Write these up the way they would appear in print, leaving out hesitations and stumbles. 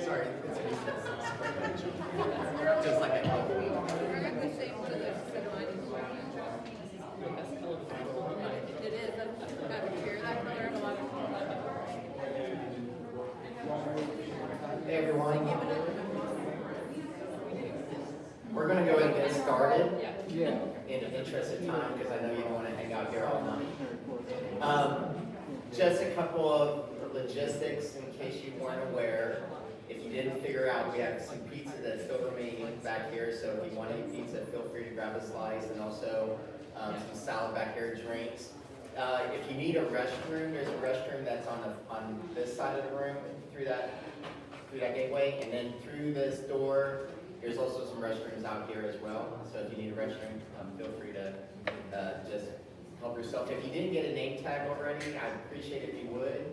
Sorry, just like I told you. It is. I'm here. That color and a lot of Hey everyone. We're going to go ahead and get started in the interest of time because I know you don't want to hang out here all night. Just a couple of logistics in case you weren't aware. If you didn't figure out, we have some pizza that's still remaining back here. So if you want any pizza, feel free to grab a slice, and also some salad back here, drinks. If you need a restroom, there's a restroom that's on this side of the room through that gateway, and then through this door, there's also some restrooms out here as well. So if you need a restroom, feel free to just help yourself. If you didn't get a name tag already, I'd appreciate it if you would.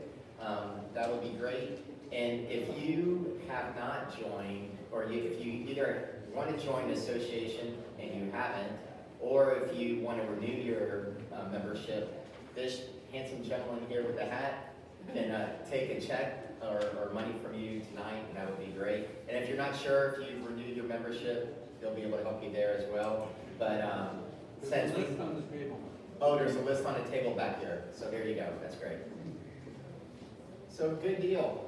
That would be great. And if you have not joined, or if you either want to join the association and you haven't, or if you want to renew your membership, this handsome gentleman here with the hat can take a check or money from you tonight, and that would be great. And if you're not sure if you've renewed your membership, they'll be able to help you there as well. But since we... on the table. Oh, there's a list on the table back here. So there you go. That's great. So good deal.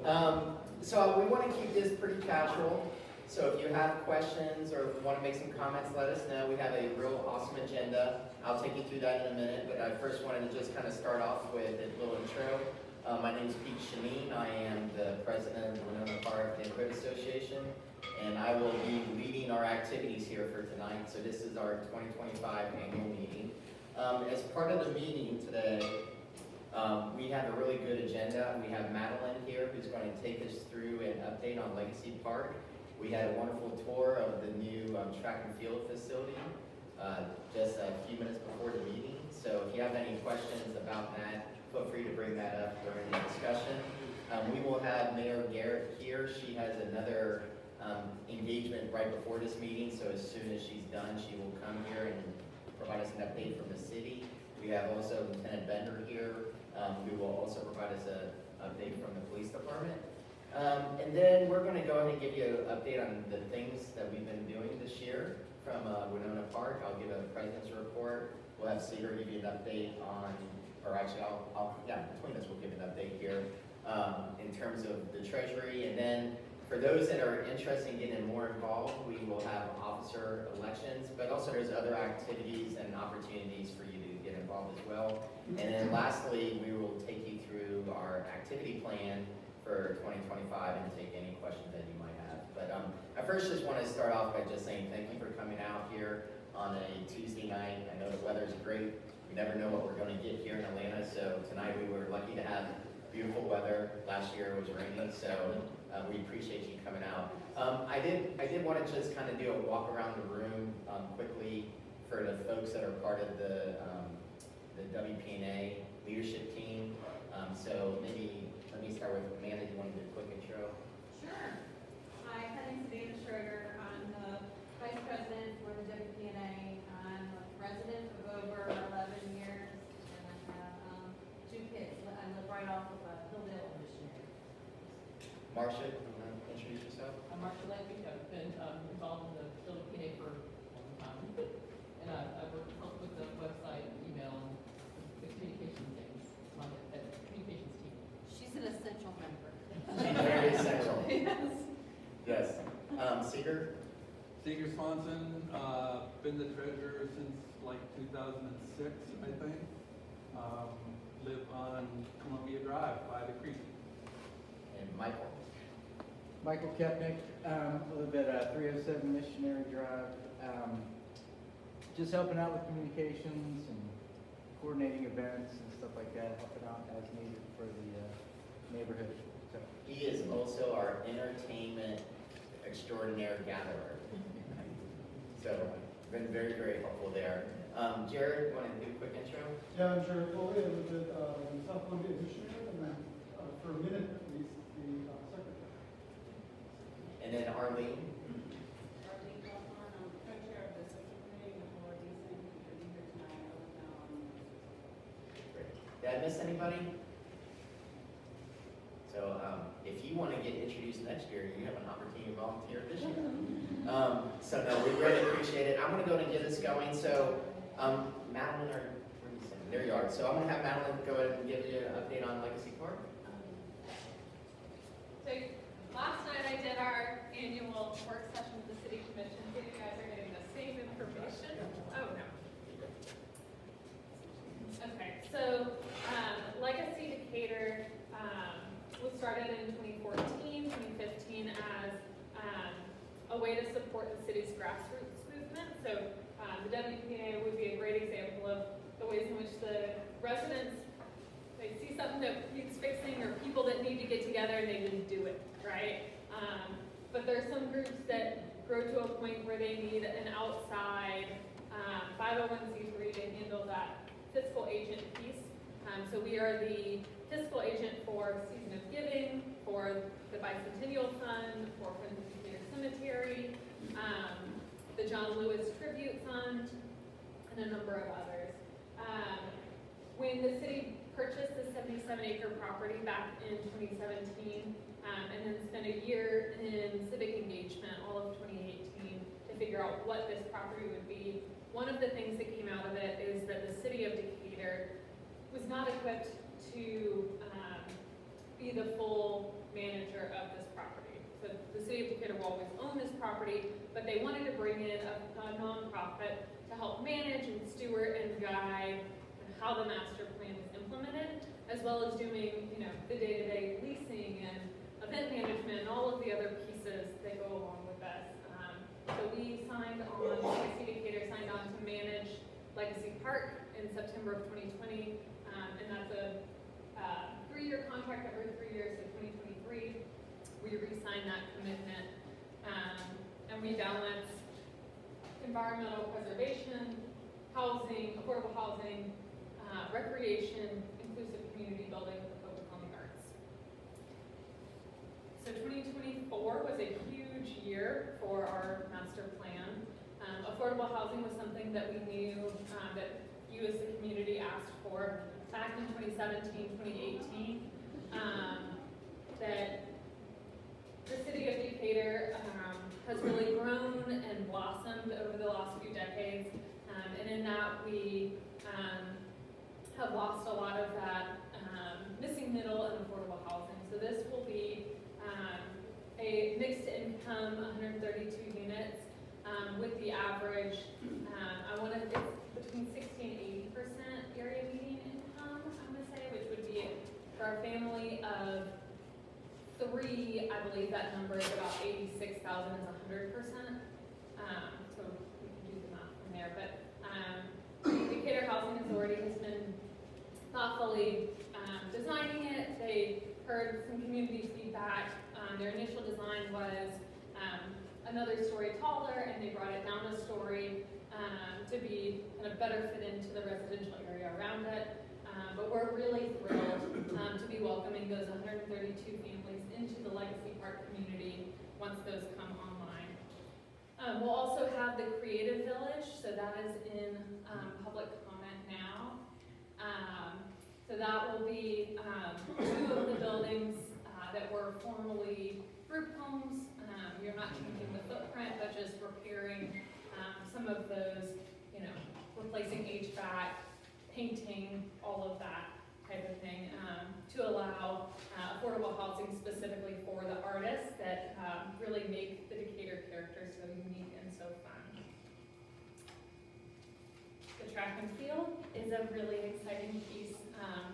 So we want to keep this pretty casual. So if you have questions or want to make some comments, let us know. We have a real awesome agenda. I'll take you through that in a minute, but I first wanted to just kind of start off with a little intro. My name is Pete Shameen. I am the president of the Winnona Park Neighborhood Association, and I will be leading our activities here for tonight. So this is our 2025 annual meeting. As part of the meeting today, we have a really good agenda. We have Madeline here who's going to take us through an update on Legacy Park. We had a wonderful tour of the new track and field facility just a few minutes before the meeting. So if you have any questions about that, feel free to bring that up during the discussion. We will have Mayor Garrett here. She has another engagement right before this meeting, so as soon as she's done, she will come here and provide us an update from the city. We have also Lieutenant Bender here, who will also provide us an update from the police department. And then we're going to go ahead and give you an update on the things that we've been doing this year from Winnona Park. I'll give a president's report. We'll have Seeger give you an update on, or actually, between us, we'll give an update here in terms of the treasury. And then for those that are interested in getting more involved, we will have officer elections, but also there's other activities and opportunities for you to get involved as well. And then lastly, we will take you through our activity plan for 2025 and take any questions that you might have. But I first just want to start off by just saying thank you for coming out here on a Tuesday night. I know the weather's great. We never know what we're going to get here in Atlanta, so tonight we were lucky to have beautiful weather. Last year it was raining, so we appreciate you coming out. I did want to just kind of do a walk around the room quickly for the folks that are part of the WPNA leadership team. So maybe let me start with Amanda. Do you want to do a quick intro? Sure. Hi, my name is Dana Schroeder. I'm the Vice President for the WPNA. I'm a resident of over 11 years, and I have 2 kids. I live right off of Hilldale Missionary. Marcia, you want to introduce yourself? I'm Marcia Levy. I've been involved in the WPNA for a long time, and I work with the website, email, and the communication things on the communications team. She's an essential member. Very essential. Yes. Yes. Seeger? Seeger Swanson, been the treasurer since like 2006, I think. Live on Columbia Drive by the creek. And Michael? Michael Kepnick, live at 307 Missionary Drive. Just helping out with communications and coordinating events and stuff like that, helping out as needed for the neighborhood. So. He is also our entertainment extraordinaire gatherer. So, been very, very helpful there. Jared, want to do a quick intro? Yeah, I'm Jared Foley. I live at South Columbia Missionary, and I'm, for a minute at least, the secretary. And then Arlene? Arlene Buffon, I'm co-chair of the social committee with Laura Deason, who's here tonight. I live now on Great. Did I miss anybody? So if you want to get introduced next year, you have an opportunity to volunteer this year. So no, we really appreciate it. I'm going to go ahead and get this going. So Madeline, where are you sitting? There you are. So I'm going to have Madeline go ahead and give you an update on Legacy Park. So last night I did our annual work session with the city commission. So you guys are getting the same information. Oh, no. Okay, so Legacy Decatur was started in 2014, 2015 as a way to support the city's grassroots movement. So the WPNA would be a great example of the ways in which the residents, they see something that needs fixing or people that need to get together and they just do it, right? But there are some groups that grow to a point where they need an outside 501c3 to handle that fiscal agent piece. So we are the fiscal agent for Season of Giving, for the Bicentennial Fund, for Friends of Decatur Cemetery, the John Lewis Tribute Fund, and a number of others. When the city purchased the 77-acre property back in 2017, and then spent a year in civic engagement, all of 2018, to figure out what this property would be, one of the things that came out of it is that the city of Decatur was not equipped to be the full manager of this property. So the city of Decatur will always own this property, but they wanted to bring in a nonprofit to help manage and steward and guide how the master plan is implemented, as well as doing, the day-to-day leasing and event management and all of the other pieces that go along with this. So we Legacy Decatur signed on to manage Legacy Park in September of 2020, and that's a 3-year contract every 3 years, so 2023. We re-signed that commitment, and we balance environmental preservation, housing, affordable housing, recreation, inclusive community building with a focus on the arts. So 2024 was a huge year for our master plan. Affordable housing was something that we knew that you as the community asked for back in 2017, 2018. That the city of Decatur has really grown and blossomed over the last few decades. And in that we have lost a lot of that missing middle and affordable housing. So this will be a mixed income, 132 units, with the average, it's between 60 and 80% area median income, I'm gonna say, which would be for a family of 3, I believe that number is about 86,000 is 100%. So we can do the math from there. But Decatur Housing Authority has been thoughtfully designing it. They heard some community feedback. Their initial design was another story taller, and they brought it down a story to be kind of better fit into the residential area around it. But we're really thrilled to be welcoming those 132 families into the Legacy Park community once those come online. We'll also have the Creative Village, so that is in public comment now. So that will be 2 of the buildings that were formerly group homes. You're not changing the footprint, but just repairing some of those, replacing HVAC, painting, all of that type of thing, to allow affordable housing specifically for the artists that really make the Decatur character so unique and so fun. The track and field is a really exciting piece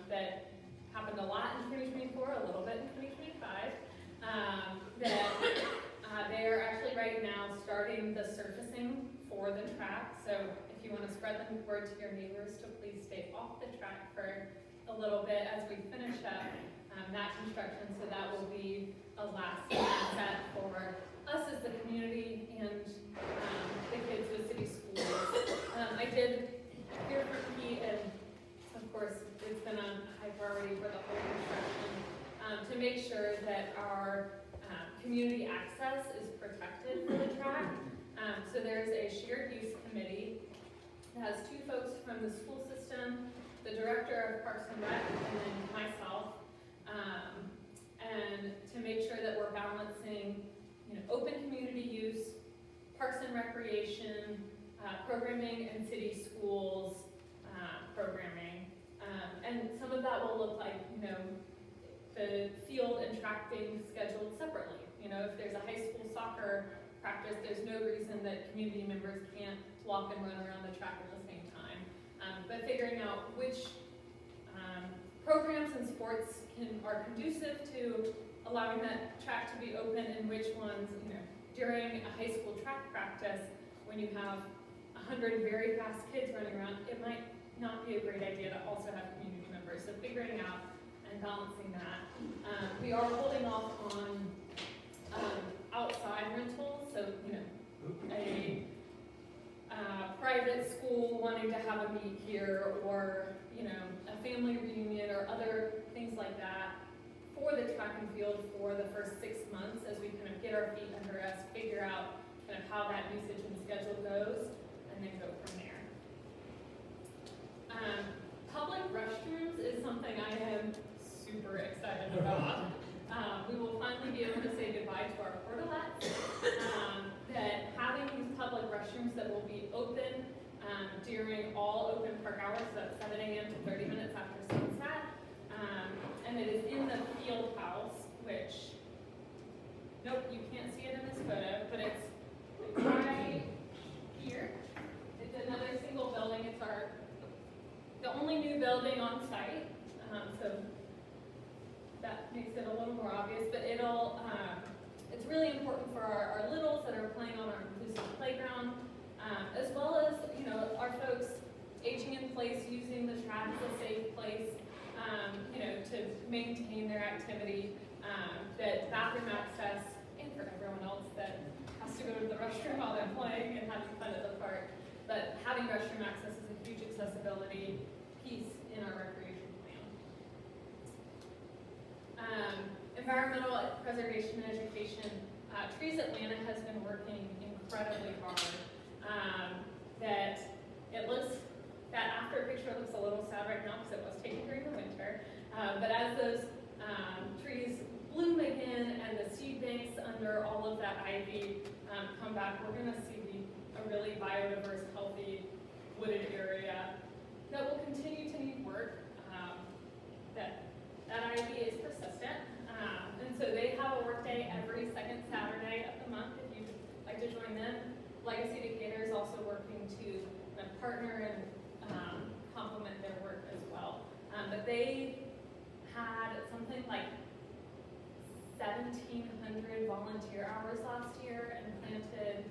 that happened a lot in 2024, a little bit in 2025. They are actually right now starting the surfacing for the track. So if you want to spread the word to your neighbors to please stay off the track for a little bit as we finish up that construction. So that will be a lasting asset for us as the community and the kids with city schools. I did hear from Pete, and of course it's been a high priority for the whole construction to make sure that our community access is protected for the track. So there's a shared use committee that has 2 folks from the school system, the director of Parks and Rec, and then myself, and to make sure that we're balancing, open community use, parks and recreation, programming in city schools, programming. And some of that will look like, the field and track being scheduled separately. If there's a high school soccer practice, there's no reason that community members can't walk and run around the track at the same time. But figuring out which programs and sports are conducive to allowing that track to be open, and which ones, during a high school track practice, when you have 100 very fast kids running around, it might not be a great idea to also have community members. So figuring out and balancing that. We are holding off on outside rentals, so a private school wanting to have a meet here, or a family reunion or other things like that for the track and field for the first 6 months, as we kind of get our feet under us, figure out kind of how that usage and schedule goes, and then go from there. Public restrooms is something I am super excited about. We will finally be able to say goodbye to our portalettes. That having these public restrooms that will be open during all open park hours, so that's 7 a.m. to 30 minutes after sunset. And it is in the field house, which, nope, you can't see it in this photo, but it's right here. It's another single building. It's the only new building on site, so that makes it a little more obvious, but it's really important for our littles that are playing on our inclusive playground, as well as, our folks aging in place, using the track as a safe place, to maintain their activity, that bathroom access, and for everyone else that has to go to the restroom while they're playing and having fun at the park. But having restroom access is a huge accessibility piece in our recreation plan. Environmental preservation and education. Trees Atlanta has been working incredibly hard. That after picture looks a little sad right now because it was taken during the winter. But as those trees bloom again and the seed banks under all of that ivy come back, we're going to see a really biodiverse, healthy, wooded area that will continue to need work. That ivy is persistent. And so they have a work day every second Saturday of the month if you'd like to join them. Legacy Decatur is also working to partner and complement their work as well. But they had something like 1,700 volunteer hours last year and planted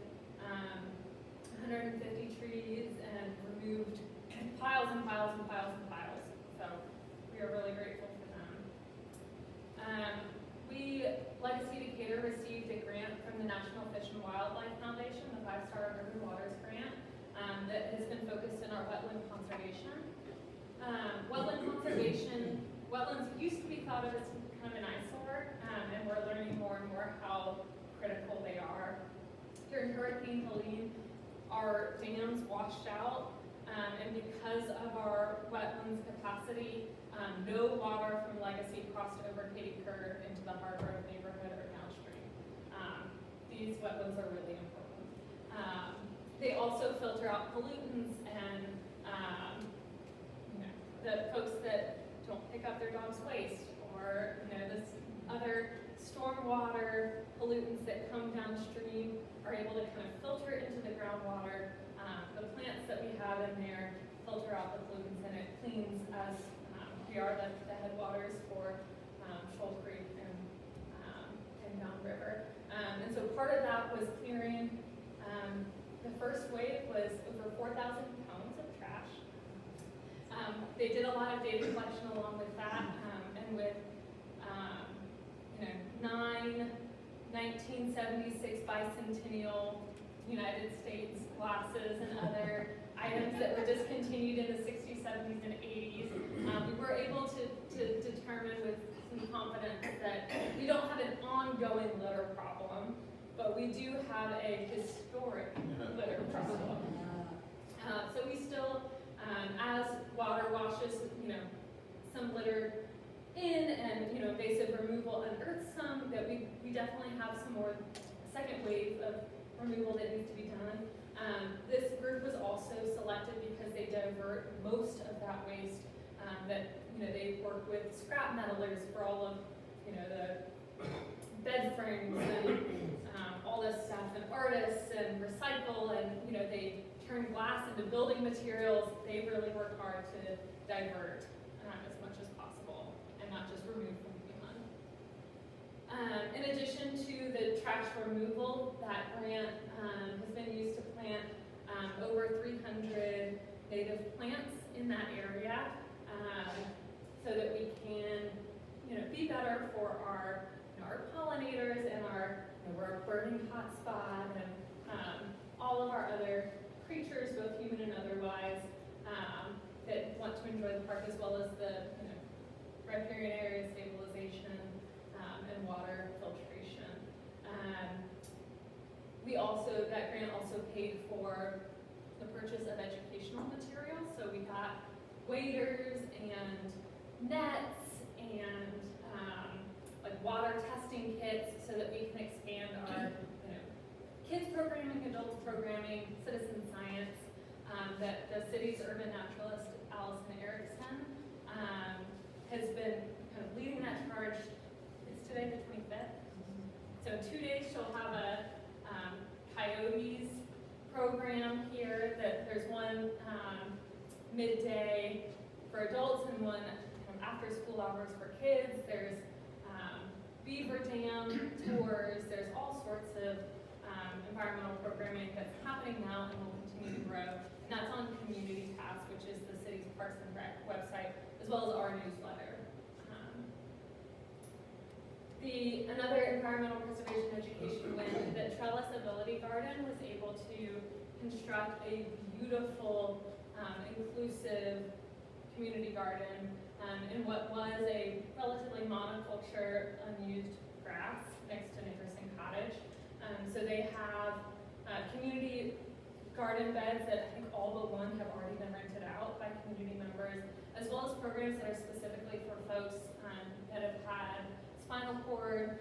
150 trees and removed piles and piles and piles and piles. So we are really grateful for them. Legacy Decatur received a grant from the National Fish and Wildlife Foundation, the 5-star Urban Waters grant, that has been focused in our wetland conservation. Wetlands used to be thought of as kind of an eyesore, and we're learning more and more how critical they are. During Hurricane Helene, our dams washed out, and because of our wetlands capacity, no water from Legacy crossed over Katy Curve into the Hargrove neighborhood or downstream. These wetlands are really important. They also filter out pollutants and the folks that don't pick up their dog's waste, or this other stormwater pollutants that come downstream are able to kind of filter it into the groundwater. The plants that we have in there filter out the pollutants, and it cleans us. We are the headwaters for Shoal Creek and downriver. And so part of that was clearing. The first wave was over 4,000 pounds of trash. They did a lot of data collection along with that, and with 9 1976 bicentennial United States glasses and other items that were discontinued in the 60s, 70s, and 80s. We were able to determine with some confidence that we don't have an ongoing litter problem, but we do have a historic litter problem. So we still, as water washes, some litter in and, invasive removal unearthed some, that we definitely have some more, second wave of removal that needs to be done. This group was also selected because they divert most of that waste that, they work with scrap metalers for all of, the bed frames and all this stuff, and artists and recycle, and, they turn glass into building materials. They really work hard to divert as much as possible and not just remove from beyond. In addition to the trash removal, that grant has been used to plant over 300 native plants in that area, so that we can, be better for our, our pollinators and our, we're a birding hotspot, and all of our other creatures, both human and otherwise, that want to enjoy the park, as well as the, riparian area stabilization and water filtration. That grant also paid for the purchase of educational materials. So we got waders and nets and like water testing kits, so that we can expand our kids programming, adults programming, citizen science. That the city's urban naturalist, Allison Erickson, has been kind of leading that charge. It's today the 25th. So in 2 days she'll have a coyotes program here. That there's one midday for adults and one after school hours for kids. There's beaver dam tours. There's all sorts of environmental programming that's happening now and will continue to grow. And that's on Community Pass, which is the city's Parks and Rec website, as well as our newsletter. Another environmental preservation education win, the Trellis Ability Garden was able to construct a beautiful, inclusive community garden in what was a relatively monoculture, unused grass next to Nickerson Cottage. So they have community garden beds that I think all but one have already been rented out by community members, as well as programs that are specifically for folks that have had spinal cord,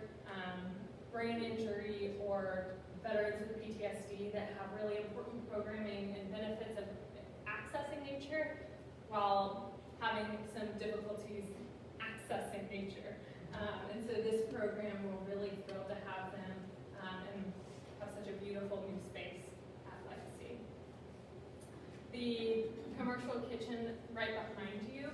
brain injury, or veterans with PTSD, that have really important programming and benefits of accessing nature while having some difficulties accessing nature. And so this program, we're really thrilled to have them and have such a beautiful new space at Legacy. The commercial kitchen right behind you,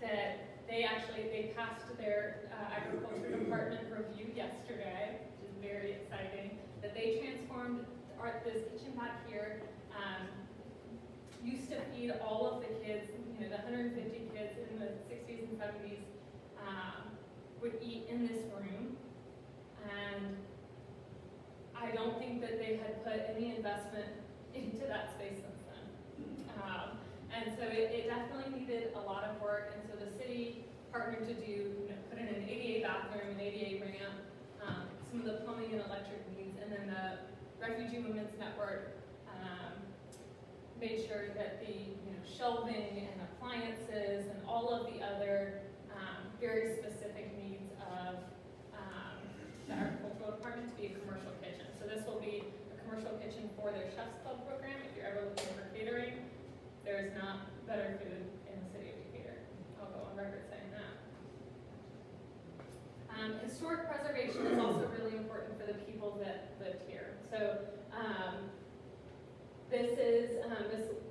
that they passed their agriculture department review yesterday, which is very exciting, that they transformed this kitchen back here. Used to feed all of the kids, the 150 kids in the 60s and 70s would eat in this room. And I don't think that they had put any investment into that space since then. And so it definitely needed a lot of work, and so the city partnered to put in an ADA bathroom, an ADA ramp, some of the plumbing and electric needs, and then the Refugee Women's Network made sure that the shelving and appliances and all of the other very specific needs of the agricultural department to be a commercial kitchen. So this will be a commercial kitchen for their Chef's Club program. If you're ever looking for catering, there's not better food in the city of Decatur. I'll go on record saying that. Historic preservation is also really important for the people that lived here. So this is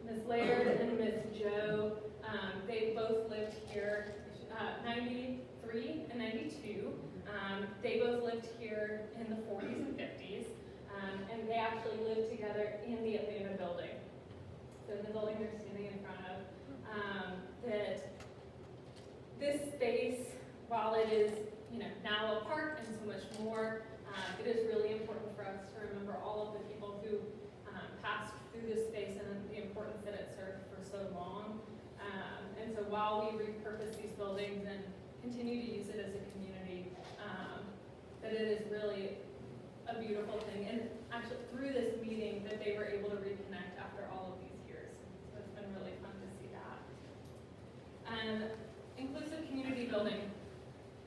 Ms. Laird and Ms. Joe. They both lived here 93 and 92. They both lived here in the 40s and 50s. And they actually lived together in the Atlanta building. So the building they're standing in front of. That this space, while it is now a park and so much more, it is really important for us to remember all of the people who passed through this space and the importance that it served for so long. And so while we repurpose these buildings and continue to use it as a community, that it is really a beautiful thing. And actually through this meeting that they were able to reconnect after all of these years. So it's been really fun to see that. And inclusive community building.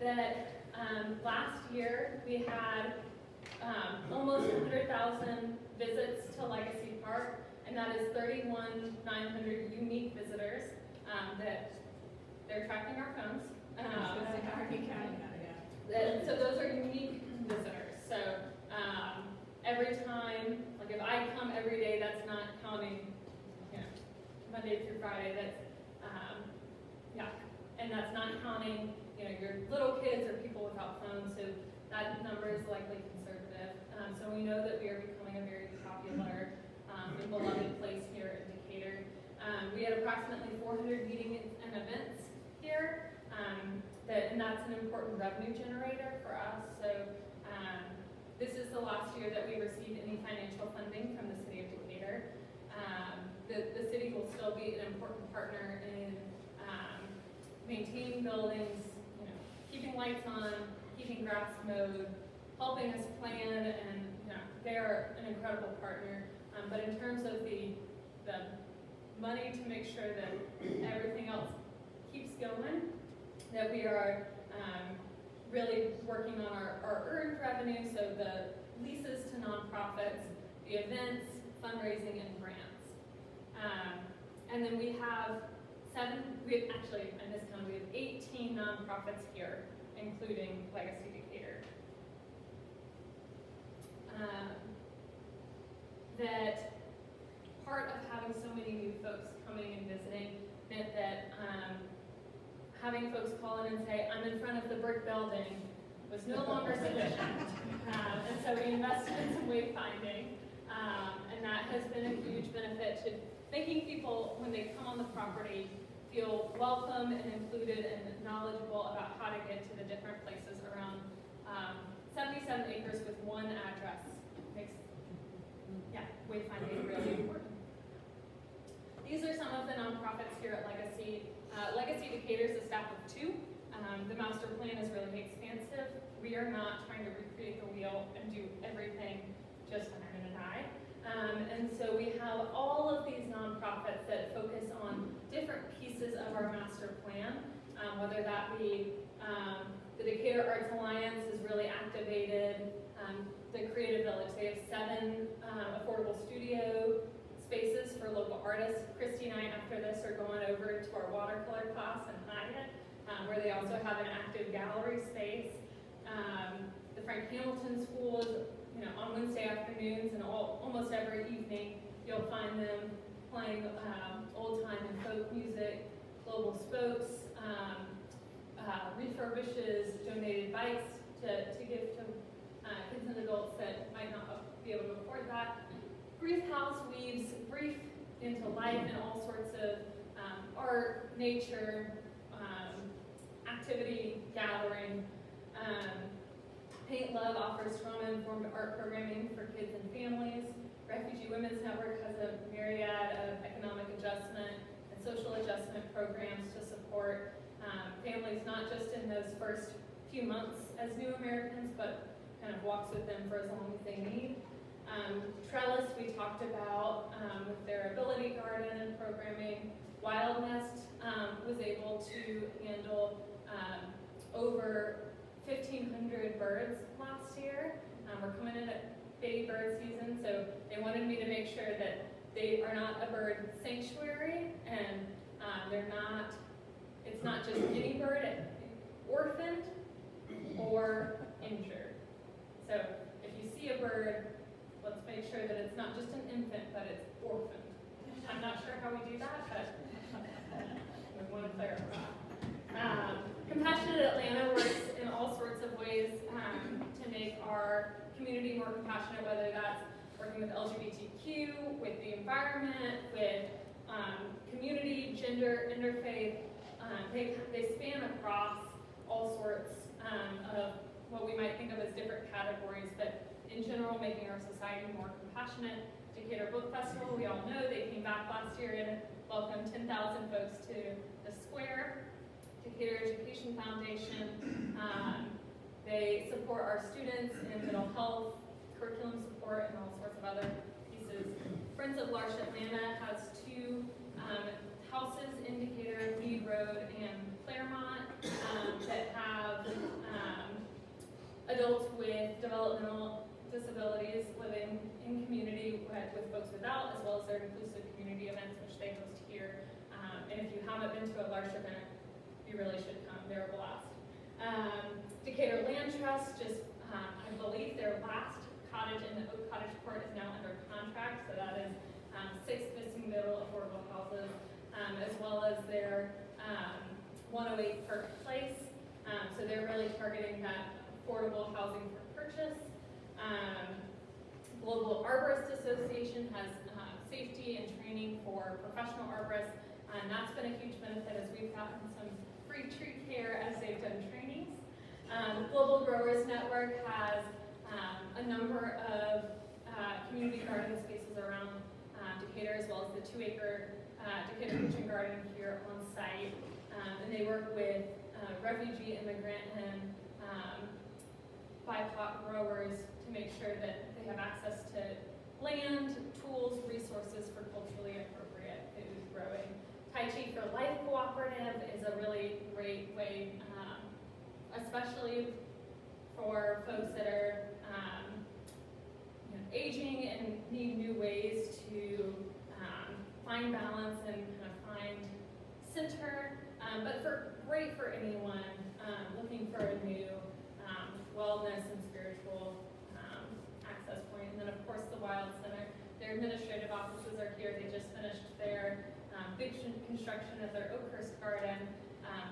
That last year we had almost 100,000 visits to Legacy Park, and that is 31,900 unique visitors that they're tracking our phones. So those are unique visitors. So every time, like if I come every day, that's not counting, you know, Monday through Friday. That's and that's not counting, you know, your little kids or people without phones. So that number is likely conservative. So we know that we are becoming a very popular and beloved place here in Decatur. We had approximately 400 meetings and events here, and that's an important revenue generator for us. So this is the last year that we received any financial funding from the city of Decatur. The city will still be an important partner in maintaining buildings, you know, keeping lights on, keeping grass mowed, helping us plan, and you know, they're an incredible partner. But in terms of the money to make sure that everything else keeps going, that we are really working on our earned revenue, so the leases to nonprofits, the events, fundraising, and grants. And then we have actually, in this county, we have 18 nonprofits here, including Legacy Decatur. That part of having so many new folks coming and visiting meant that having folks call in and say, I'm in front of the brick building, was no longer sufficient. And so we invested in some wayfinding, and that has been a huge benefit to making people, when they come on the property, feel welcome and included and knowledgeable about how to get to the different places around 77 acres with one address. Makes wayfinding really important. These are some of the nonprofits here at Legacy. Legacy Decatur is a staff of 2. The master plan is really expansive. We are not trying to recreate the wheel and do everything just iron and I. And so we have all of these nonprofits that focus on different pieces of our master plan, whether that be the Decatur Arts Alliance is really activated, the Creative Village. They have 7 affordable studio spaces for local artists. Christy and I, after this, are going over to our watercolor class in Hyatt, where they also have an active gallery space. The Frank Hamilton School is, you know, on Wednesday afternoons and almost every evening, you'll find them playing old time and folk music. Global Spokes refurbishes donated bikes to give to kids and adults that might not be able to afford that. Grief House weaves grief into life in all sorts of art, nature, activity, gathering. Paint Love offers trauma-informed art programming for kids and families. Refugee Women's Network has a myriad of economic adjustment and social adjustment programs to support families, not just in those first few months as new Americans, but kind of walks with them for as long as they need. Trellis, we talked about with their Ability Garden programming. Wild Nest was able to handle over 1,500 birds last year. We're coming in at baby bird season, so they wanted me to make sure that they are not a bird sanctuary, and it's not just any bird, orphaned or injured. So if you see a bird, let's make sure that it's not just an infant, but it's orphaned. I'm not sure how we do that, but we want to clarify. Compassionate Atlanta works in all sorts of ways to make our community more compassionate, whether that's working with LGBTQ, with the environment, with community, gender, interfaith. They span across all sorts of what we might think of as different categories, but in general, making our society more compassionate. Decatur Book Festival, we all know they came back last year and welcomed 10,000 folks to the square. Decatur Education Foundation, they support our students in mental health, curriculum support, and all sorts of other pieces. Friends of L'Arche Atlanta has 2 houses in Decatur, Mead Road and Claremont. disabilities living in community with folks without, as well as their inclusive community events, which they host here. And if you haven't been to a large event, you really should come. They're a blast. Decatur Land Trust just, I believe their last cottage in the Oak Cottage Court is now under contract, so that is 6 missing middle affordable houses, as well as their 108 Park Place. So they're really targeting that affordable housing for purchase. Global Arborist Association has safety and training for professional arborists, and that's been a huge benefit as we've gotten some free tree care as they've done trainings. Global Growers Network has a number of community garden spaces around Decatur, as well as the 2-acre Decatur Kitchen Garden here on site. And they work with refugee, immigrant, and BIPOC growers to make sure that they have access to land, tools, resources for culturally appropriate food growing. Tai Chi for Life Cooperative is a really great way, especially for folks that are aging and need new ways to find balance and kind of find center, but great for anyone looking for a new wellness and spiritual access point. And then of course the Wild Center, their administrative offices are here. They just finished their big construction of their Oakhurst Garden,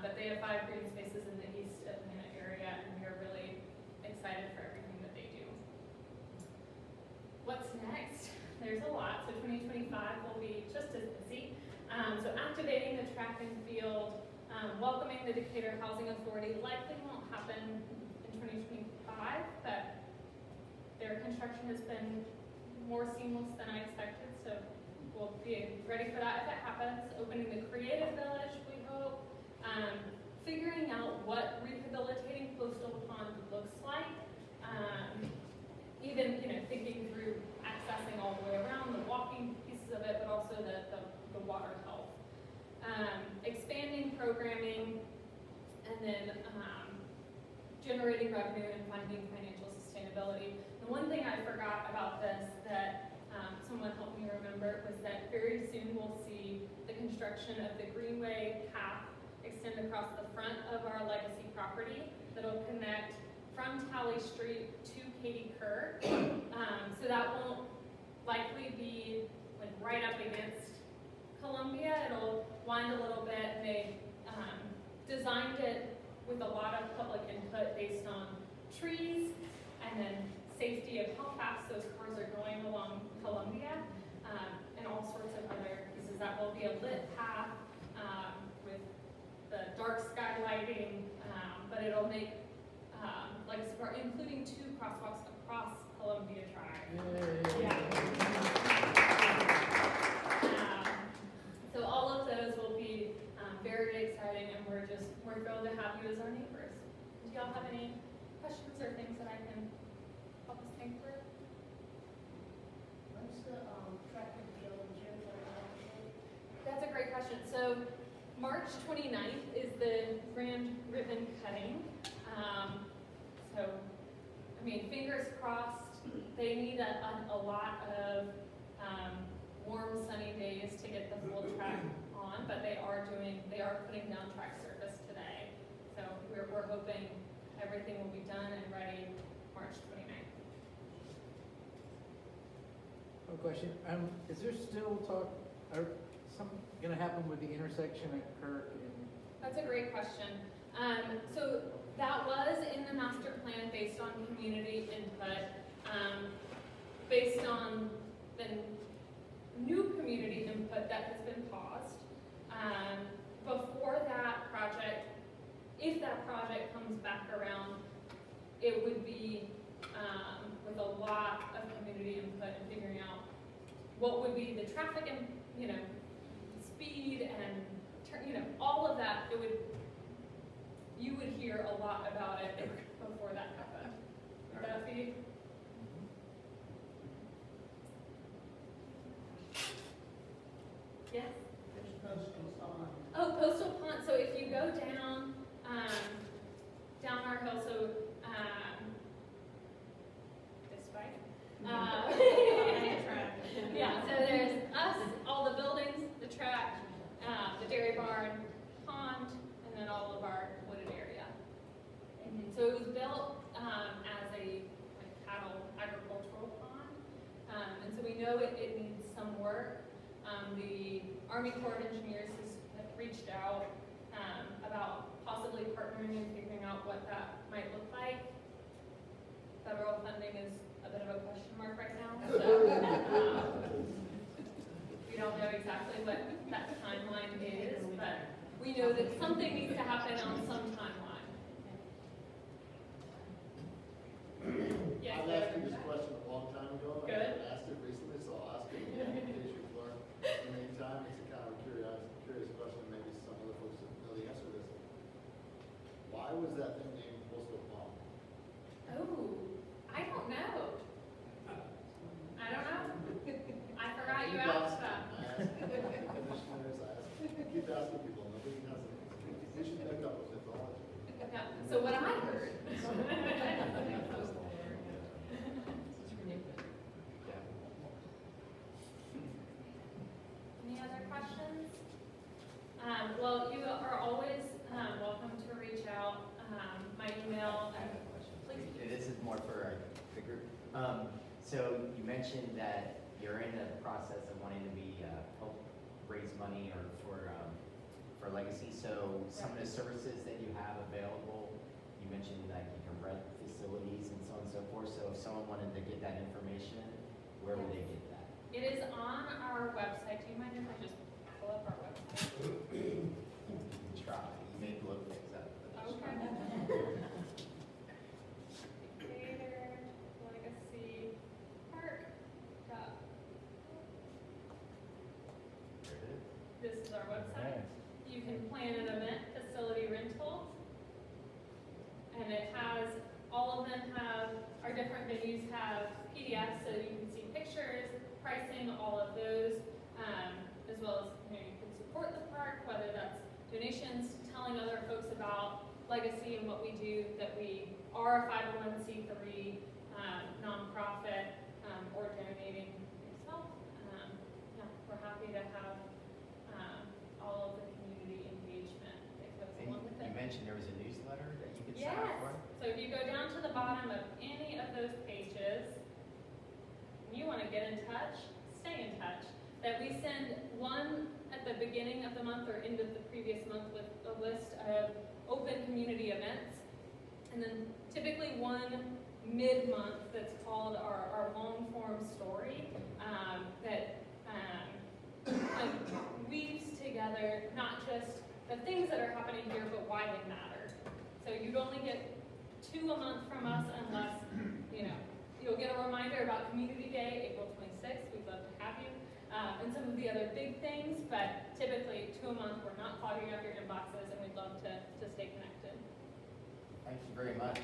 but they have 5 green spaces in the East Atlanta area, and we are really excited for everything that they do. What's next? There's a lot. So 2025 will be just as busy. So activating the track and field, welcoming the Decatur Housing Authority likely won't happen in 2025, but their construction has been more seamless than I expected, so we'll be ready for that if it happens. Opening the Creative Village, we hope. Figuring out what rehabilitating Coastal Pond looks like. Even, thinking through accessing all the way around, the walking pieces of it, but also the water health. Expanding programming, and then generating revenue and funding financial sustainability. The one thing I forgot about this that someone helped me remember was that very soon we'll see the construction of the Greenway path extend across the front of our legacy property that'll connect from Talley Street to Katie Kerr. So that won't likely be like right up against Columbia. It'll wind a little bit, and they designed it with a lot of public input based on trees and then safety of how fast those cars are going along Columbia, and all sorts of other pieces. That will be a lit path with the dark sky lighting, but it'll make legacy park, including 2 crosswalks across Columbia Drive. Yeah. So all of those will be very exciting, and we're thrilled to have you as our neighbors. Do y'all have any questions or things that I can help us think through? What's the track and field in terms of That's a great question. So March 29th is the grand ribbon cutting. Fingers crossed. They need a lot of warm, sunny days to get the full track on, but they are putting down track surface today. So we're hoping everything will be done and ready March 29th. One question, is there still talk, or something gonna happen with the intersection at Kirk and? That's a great question. So that was in the master plan based on community input, based on the new community input that has been paused. Before that project, if that project comes back around, it would be with a lot of community input and figuring out what would be the traffic and speed and all of that. You would hear a lot about it before that happened. Would that be? Yes? There's Coastal Pond. Oh, Coastal Pond. So if you go down our hill, so this way, Army Corps of Engineers has reached out about possibly partnering and figuring out what that might look like. Federal funding is a bit of a question mark right now, so we don't know exactly what that timeline is, but we know that something needs to happen on some timeline. Yes, I've asked you this question a long time ago. Good. I haven't asked it recently, so I'll ask it again in case you've learned in the meantime. It's a kind of curious question, maybe some other folks know the answer to this. Why was that thing named Postal Palm? Oh, I don't know. I don't know. I forgot you asked that. I ask commissioners, I keep asking people, nobody has it. We should pick up with mythology. Yeah, so what I heard. Any other questions? Well, you are always welcome to reach out. My email, please. This is more for the group. So you mentioned that you're in the process of wanting to be, help raise money or for legacy. So some of the services that you have available, you mentioned that you can rent facilities and so on and so forth. So if someone wanted to get that information, where would they get that? It is on our website. Do you mind if I just pull up our website? You can try. You may blow things up. but just try. Okay. Theater, Legacy, Park, Duck. There it is. This is our website. Nice. You can plan an event, facility rental. And it has, all of them have, our different venues have PDFs, so you can see pictures, pricing, all of those, as well as, you can support the park, whether that's donations, telling other folks about Legacy and what we do, that we are a 501c3 nonprofit, or donating yourself. Yeah, we're happy to have all of the community engagement that goes And along with you it. mentioned there was a newsletter that you could sign up Yes, for? so if you go down to the bottom of any of those pages, and you want to get in touch, stay in touch, that we send one at the beginning of the month or end of the previous month with a list of open community events, and then typically one mid-month that's called our long-form story, that like weaves together not just the things that are happening here, but why they matter. So you'd only get 2 a month from us unless, you'll get a reminder about Community Day, April 26th. We'd love to have you. And some of the other big things, but typically 2 a month. We're not clogging up your inboxes, and we'd love to stay connected. Thank you very much.